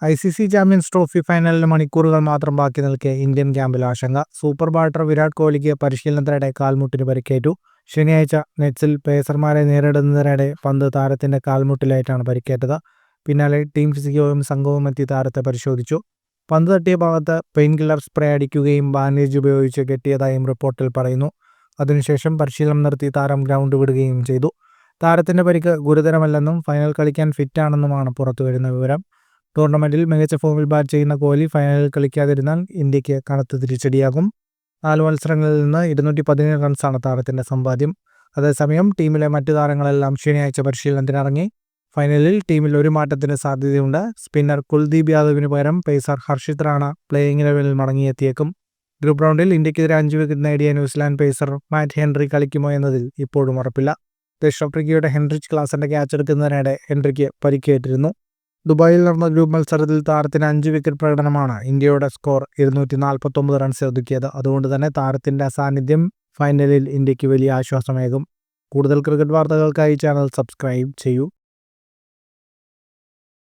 ICC champions trophy ഫൈനലിന് മണിക്കൂറുകൾ മാത്രം ബാക്കി നിൽക്കെ ഇന്ത്യൻ ക്യാമ്പിൽ ആശങ്ക. സൂപ്പർ ബാറ്റർ വിരാട് കോഹ്ലിക്ക് പരിശീലനത്തിനിടെ കാൽമുട്ടിന് പരിക്കേറ്റു. ശനിയാഴ്ച നെറ്റ്സിൽ പേസർമാരെ നേരിടുന്നതിനിടെ പന്ത് താരത്തിന്റെ കാൽമുട്ടിലായിട്ടാണ് പരിക്കേറ്റത്. പിന്നാലെ ടീം ഫിസിയോയും സംഘവും എത്തി താരത്തെ പരിശോധിച്ചു. പന്ത് തട്ടിയ ഭാഗത്ത് പെയിൻ കില്ലർ സ്പ്രേ അടിക്കുകയും ബാൻഡേജ് ഉപയോഗിച്ച് കെട്ടിയതായും റിപ്പോർട്ടിൽ പറയുന്നു. അതിനുശേഷം പരിശീലനം നിർത്തി താരം ഗ്രൗണ്ട് വിടുകയും ചെയ്തു. താരത്തിന്റെ പരിക്ക് ഗുരുതരമല്ലെന്നും ഫൈനൽ കളിക്കാൻ ഫിറ്റാണെന്നുമാണ് പുറത്തുവരുന്ന വിവരം. ടൂർണമെന്റിൽ മികച്ച ഫോമിൽ ബാറ്റ് ചെയ്യുന്ന കോഹ്ലി ഫൈനലിൽ കളിക്കാതിരുന്നാൽ ഇന്ത്യക്ക് കനത്ത തിരിച്ചടിയാകും. 4 മത്സരങ്ങളിൽ നിന്ന് 217 റൺസാണ് താരത്തിന്റെ സമ്പാദ്യം. അതേസമയം ടീമിലെ മറ്റു താരങ്ങളെല്ലാം ശനിയാഴ്ച പരിശീലനത്തിനിറങ്ങി. ഫൈനലിൽ ടീമിൽ ഒരു മാറ്റത്തിന് സാധ്യതയുണ്ട്. സ്പിന്നർ കുൽദീപ് യാദവിന് പകരം പേസർ ഹർഷിത് റാണ പ്ലേയിങ് ലെവലിൽ മടങ്ങിയെത്തിയേക്കും. ഗ്രൂപ്പ് റൗണ്ടിൽ ഇന്ത്യക്കെതിരെ 5 വിക്കറ്റ് നേടിയ ന്യൂസിലാൻഡ് പേസർ മാറ്റ് ഹെൻറി കളിക്കുമോ എന്നതിൽ ഇപ്പോഴും ഉറപ്പില്ല. ദക്ഷിണാഫ്രിക്കയുടെ ഹെൻറിച്ച് ക്ലാസിന്റെ ക്യാച്ച് എടുക്കുന്നതിനിടെ ഹെൻറിക്ക് പരിക്കേറ്റിരുന്നു. ദുബായിൽ നടന്ന ഗ്രൂപ്പ് മത്സരത്തിൽ താരത്തിന് 5 വിക്കറ്റ് പ്രകടനമാണ് ഇന്ത്യയുടെ സ്കോർ 249 റൺസ് ഒതുക്കിയത്. അതുകൊണ്ട് തന്നെ താരത്തിന്റെ അസാന്നിധ്യം ഫൈനലിൽ ഇന്ത്യക്ക് വലിയ ആശ്വാസമേകും. കൂടുതൽ ക്രിക്കറ്റ് വാർത്തകൾക്കായി ചാനൽ സബ്സ്ക്രൈബ് ചെയ്യൂ.